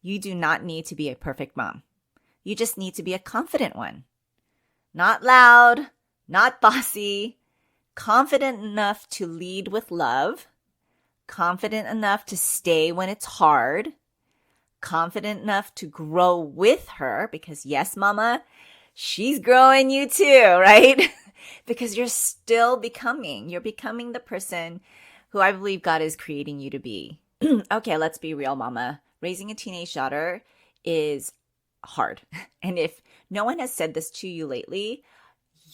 You do not need to be a perfect mom. You just need to be a confident one. Not loud, not bossy, confident enough to lead with love, confident enough to stay when it's hard, confident enough to grow with her because yes, mama, she's growing you too, right? Because you're becoming the person who I believe God is creating you to be. Okay, let's be real, mama. Raising a teenage daughter is hard. And if no one has said this to you lately,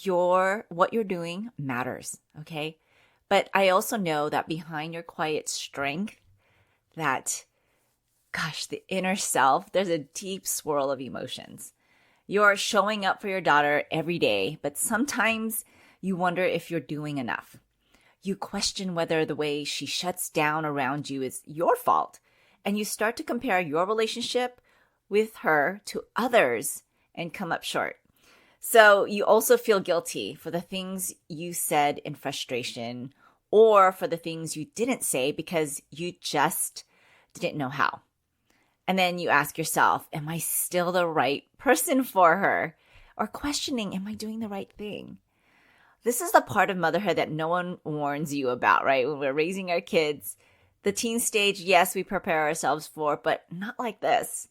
what you're doing matters, okay? But I also know that behind your quiet strength, that, gosh, the inner self, there's a deep swirl of emotions. You're showing up for your daughter every day, but sometimes you wonder if you're doing enough. You question whether the way she shuts down around you is your fault, and you start to compare your relationship with her to others and come up short. So you also feel guilty for the things you said in frustration or for the things you didn't say because you just didn't know how. And then you ask yourself, am I still the right person for her? Or questioning, am I doing the right thing? This is the part of motherhood that no one warns you about, right? When we're raising our kids, the teen stage, yes, we prepare ourselves for, but not like this.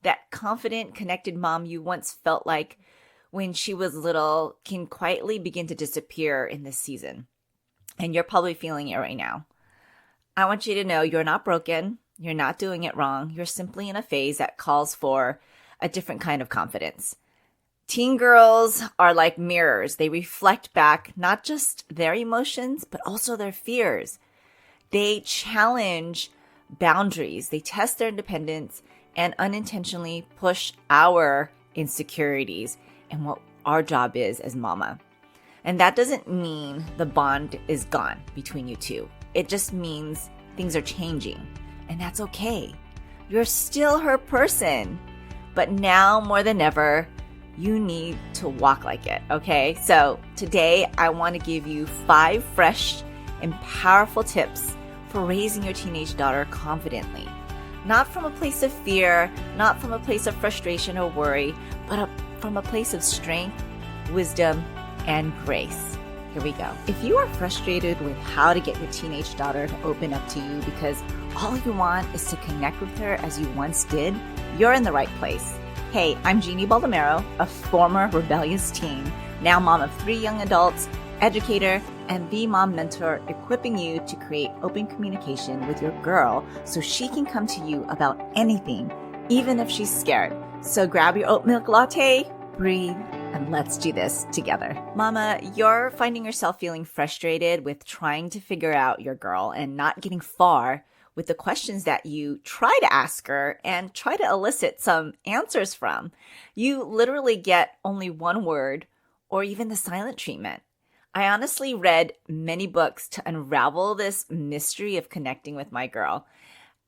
That confident, connected mom you once felt like when she was little can quietly begin to disappear in this season. And you're probably feeling it right now. I want you to know you're not broken. You're not doing it wrong. You're simply in a phase that calls for a different kind of confidence. Teen girls are like mirrors. They reflect back not just their emotions, but also their fears. They challenge boundaries. They test their independence and unintentionally push our insecurities and what our job is as mama. And that doesn't mean the bond is gone between you two. It just means things are changing, and that's okay. You're still her person, but now more than ever, you need to walk like it, okay? So today, I want to give you 5 fresh and powerful tips for raising your teenage daughter confidently. Not from a place of fear, not from a place of frustration or worry, but from a place of strength, wisdom, and grace. Here we go. If you are frustrated with how to get your teenage daughter to open up to you because all you want is to connect with her as you once did, you're in the right place. Hey, I'm Jeannie Baldomero, a former rebellious teen, now mom of 3 young adults, educator, and the mom mentor, equipping you to create open communication with your girl so she can come to you about anything, even if she's scared. So grab your oat milk latte, breathe, and let's do this together. Mama, you're finding yourself feeling frustrated with trying to figure out your girl and not getting far with the questions that you try to ask her and try to elicit some answers from. You literally get only one word or even the silent treatment. I honestly read many books to unravel this mystery of connecting with my girl.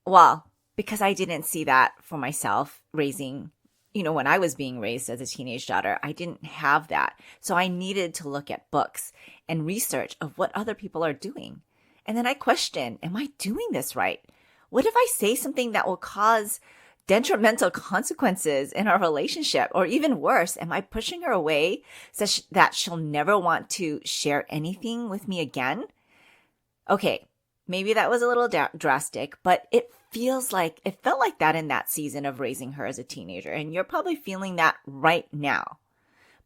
Well, because I didn't see that for myself raising, when I was being raised as a teenage daughter, I didn't have that. So I needed to look at books and research of what other people are doing. And then I questioned, am I doing this right? What if I say something that will cause detrimental consequences in our relationship? Or even worse, am I pushing her away such that she'll never want to share anything with me again? Okay, maybe that was a little drastic, but it felt like that in that season of raising her as a teenager. And you're probably feeling that right now.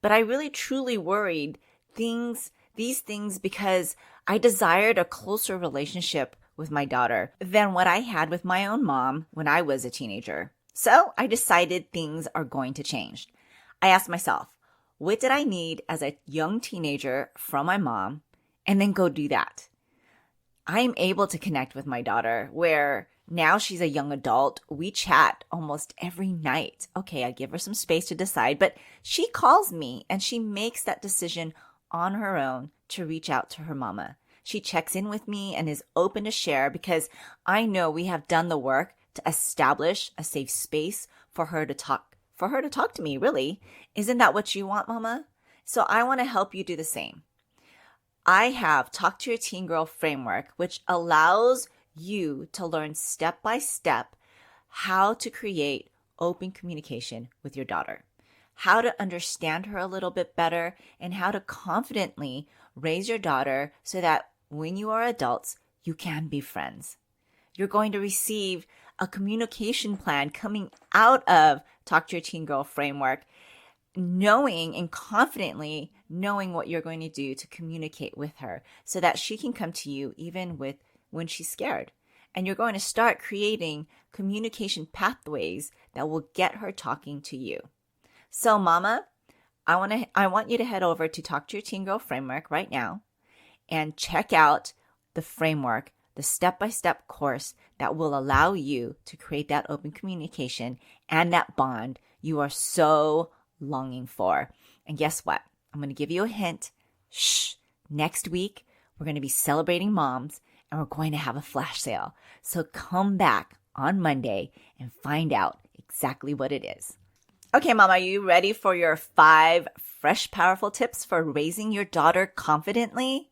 But I really truly worried these things because I desired a closer relationship with my daughter than what I had with my own mom when I was a teenager. So I decided things are going to change. I asked myself, what did I need as a young teenager from my mom? And then go do that. I'm able to connect with my daughter where now she's a young adult. We chat almost every night. Okay, I give her some space to decide, but she calls me and she makes that decision on her own to reach out to her mama. She checks in with me and is open to share because I know we have done the work to establish a safe space for her to talk to me, really. Isn't that what you want, mama? So I want to help you do the same. I have Talk to Your Teen Girl framework, which allows you to learn step by step how to create open communication with your daughter, how to understand her a little bit better, and how to confidently raise your daughter so that when you are adults, you can be friends. You're going to receive a communication plan coming out of Talk to Your Teen Girl framework, knowing and confidently knowing what you're going to do to communicate with her so that she can come to you even when she's scared. And you're going to start creating communication pathways that will get her talking to you. So mama, I want you to head over to Talk to Your Teen Girl framework right now and check out the framework, the step-by-step course that will allow you to create that open communication and that bond you are so longing for. And guess what? I'm going to give you a hint. Next week, we're going to be celebrating moms and we're going to have a flash sale. So come back on Monday and find out exactly what it is. Okay, Mom, are you ready for your 5 fresh, powerful tips for raising your daughter confidently?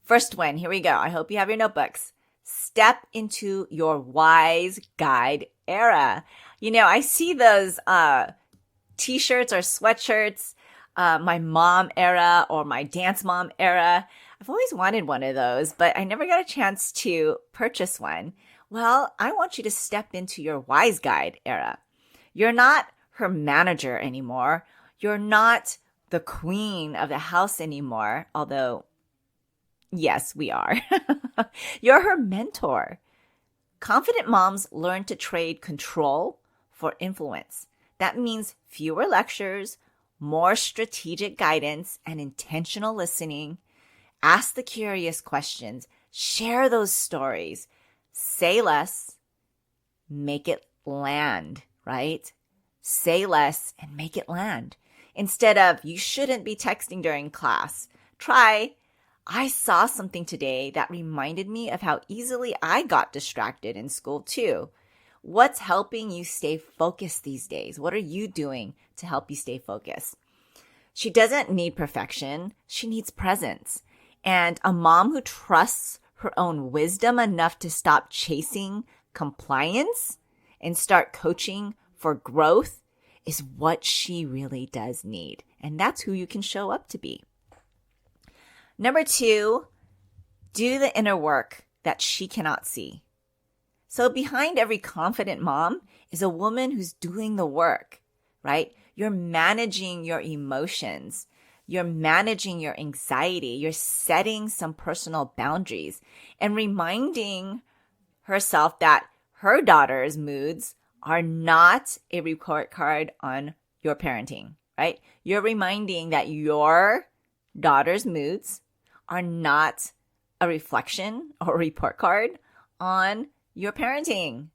First one, here we go. I hope you have your notebooks. Step into your wise guide era. You know, I see those t-shirts or sweatshirts, my mom era or my dance mom era. I've always wanted one of those, but I never got a chance to purchase one. Well, I want you to step into your wise guide era. You're not her manager anymore. You're not the queen of the house anymore, although, yes, we are. You're her mentor. Confident moms learn to trade control for influence. That means fewer lectures, more strategic guidance, and intentional listening. Ask the curious questions. Share those stories. Say less. Make it land, right? Say less and make it land. Instead of, you shouldn't be texting during class. Try, I saw something today that reminded me of how easily I got distracted in school too. What's helping you stay focused these days? What are you doing to help you stay focused? She doesn't need perfection. She needs presence. And a mom who trusts her own wisdom enough to stop chasing compliance and start coaching for growth is what she really does need. And that's who you can show up to be. Number 2, do the inner work that she cannot see. So behind every confident mom is a woman who's doing the work, right? You're managing your emotions. You're managing your anxiety. You're setting some personal boundaries and reminding herself that her daughter's moods are not a report card on your parenting, right? You're reminding that your daughter's moods are not a reflection or report card on your parenting.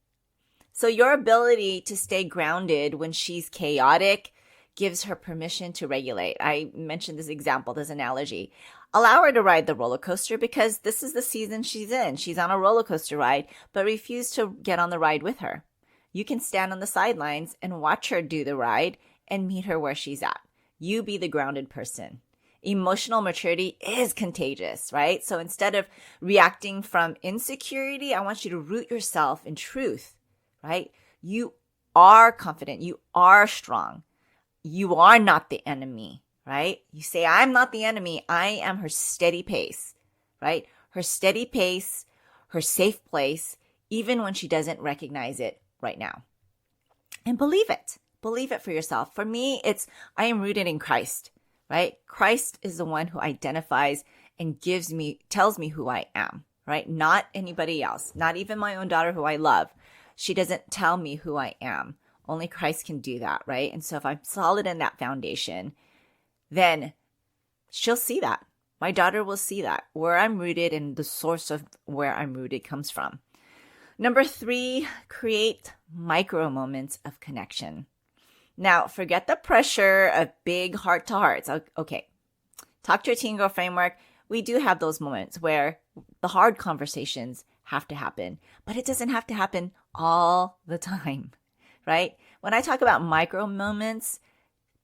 So your ability to stay grounded when she's chaotic gives her permission to regulate. I mentioned this example, this analogy. Allow her to ride the roller coaster because this is the season she's in. She's on a roller coaster ride, but refuse to get on the ride with her. You can stand on the sidelines and watch her do the ride and meet her where she's at. You be the grounded person. Emotional maturity is contagious, right? So instead of reacting from insecurity, I want you to root yourself in truth, right? You are confident. You are strong. You are not the enemy, right? You say, I'm not the enemy. I am her steady pace, right? Her steady pace, her safe place, even when she doesn't recognize it right now. And believe it. Believe it for yourself. For me, it's, I am rooted in Christ, right? Christ is the one who identifies and tells me who I am, right? Not anybody else, not even my own daughter who I love. She doesn't tell me who I am. Only Christ can do that, right? And so if I'm solid in that foundation, then she'll see that. My daughter will see that, where I'm rooted and the source of where I'm rooted comes from. Number 3, create micro moments of connection. Now, forget the pressure of big heart-to-hearts. Okay, Talk to Your Teen Girl framework, we do have those moments where the hard conversations have to happen, but it doesn't have to happen all the time. Right? When I talk about micro moments,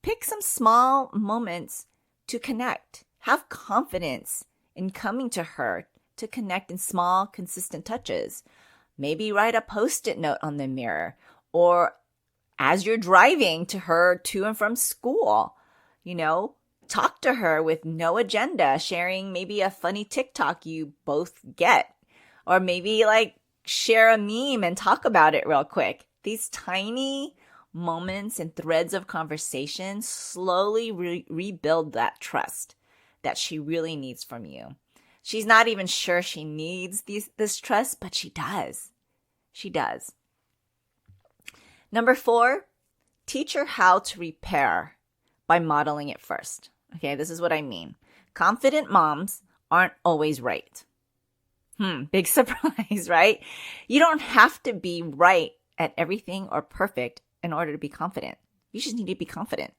pick some small moments to connect. Have confidence in coming to her to connect in small, consistent touches. Maybe write a Post-it note on the mirror or as you're driving to and from school, talk to her with no agenda, sharing maybe a funny TikTok you both get, or maybe share a meme and talk about it real quick. These tiny moments and threads of conversation slowly rebuild that trust that she really needs from you. She's not even sure she needs this trust, but she does. She does. Number 4, teach her how to repair by modeling it first. Okay, this is what I mean. Confident moms aren't always right. Big surprise, right? You don't have to be right at everything or perfect in order to be confident. You just need to be confident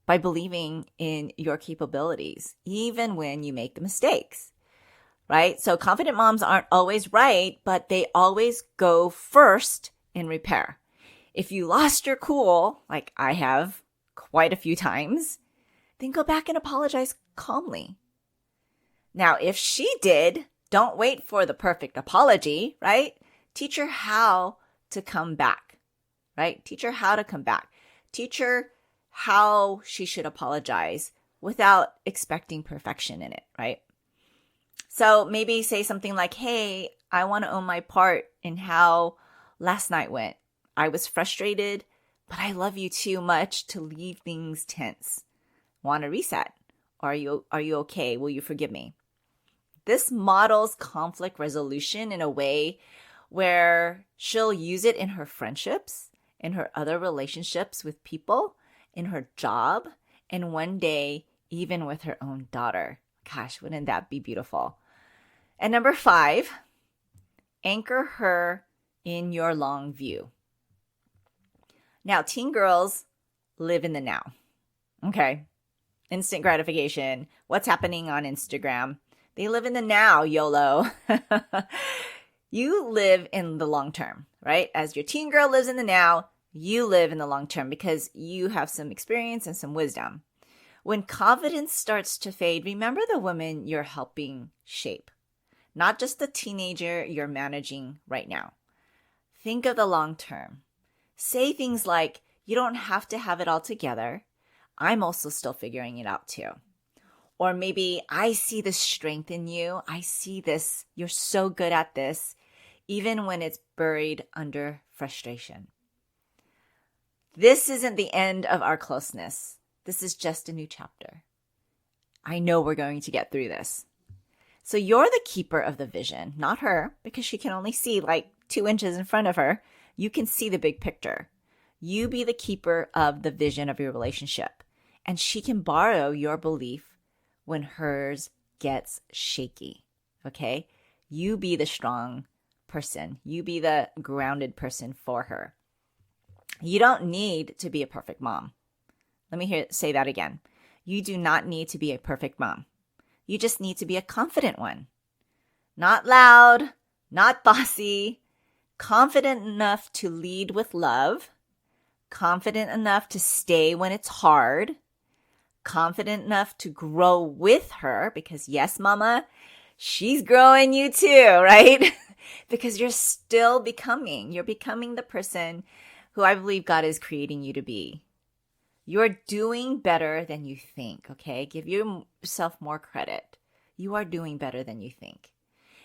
by believing in your capabilities, even when you make the mistakes, right? So confident moms aren't always right, but they always go first in repair. If you lost your cool, like I have quite a few times, then go back and apologize calmly. Now, if she did, don't wait for the perfect apology, right? Teach her how to come back, right? Teach her how to come back. Teach her how she should apologize without expecting perfection in it, right? So maybe say something like, hey, I want to own my part in how last night went. I was frustrated, but I love you too much to leave things tense. Want to reset? Are you okay? Will you forgive me? This models conflict resolution in a way where she'll use it in her friendships, in her other relationships with people, in her job, and one day even with her own daughter. Gosh, wouldn't that be beautiful? And number 5, anchor her in your long view. Now, teen girls live in the now. Okay. Instant gratification. What's happening on Instagram? They live in the now, YOLO. You live in the long term, right? As your teen girl lives in the now, you live in the long term because you have some experience and some wisdom. When confidence starts to fade, remember the woman you're helping shape, not just the teenager you're managing right now. Think of the long term. Say things like, you don't have to have it all together. I'm also still figuring it out too. Or maybe, I see the strength in you. I see this. You're so good at this, even when it's buried under frustration. This isn't the end of our closeness. This is just a new chapter. I know we're going to get through this. So you're the keeper of the vision, not her, because she can only see 2 inches in front of her. You can see the big picture. You be the keeper of the vision of your relationship, and she can borrow your belief when hers gets shaky, okay? You be the strong person. You be the grounded person for her. You don't need to be a perfect mom. Let me say that again. You do not need to be a perfect mom. You just need to be a confident one. Not loud, not bossy, confident enough to lead with love, confident enough to stay when it's hard, confident enough to grow with her, because yes, mama, she's growing you too, right? Because you're becoming the person who I believe God is creating you to be. You're doing better than you think, okay? Give yourself more credit. You are doing better than you think.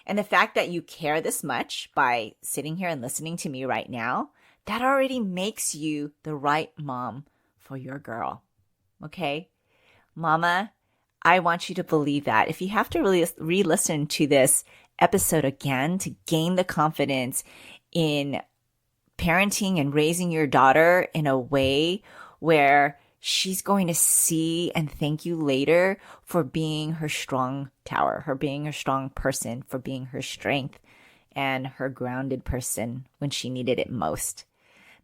And the fact that you care this much by sitting here and listening to me right now, that already makes you the right mom for your girl, okay? Mama, I want you to believe that. If you have to really re-listen to this episode again to gain the confidence in parenting and raising your daughter in a way where she's going to see and thank you later for being her strong tower, her being her strong person, for being her strength and her grounded person when she needed it most.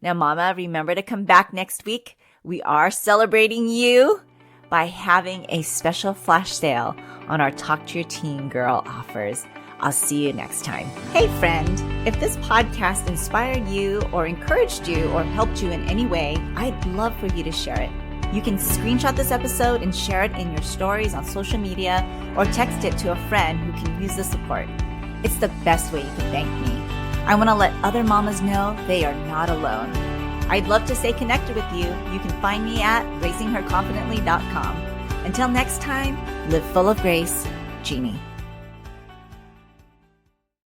Now, Mama, remember to come back next week. We are celebrating you by having a special flash sale on our Talk to Your Teen Girl offers. I'll see you next time. Hey, friend, if this podcast inspired you or encouraged you or helped you in any way, I'd love for you to share it. You can screenshot this episode and share it in your stories on social media or text it to a friend who can use the support. It's the best way you can thank me. I want to let other mamas know they are not alone. I'd love to stay connected with you. You can find me at raisingherconfidently.com. Until next time, live full of grace, Jeannie.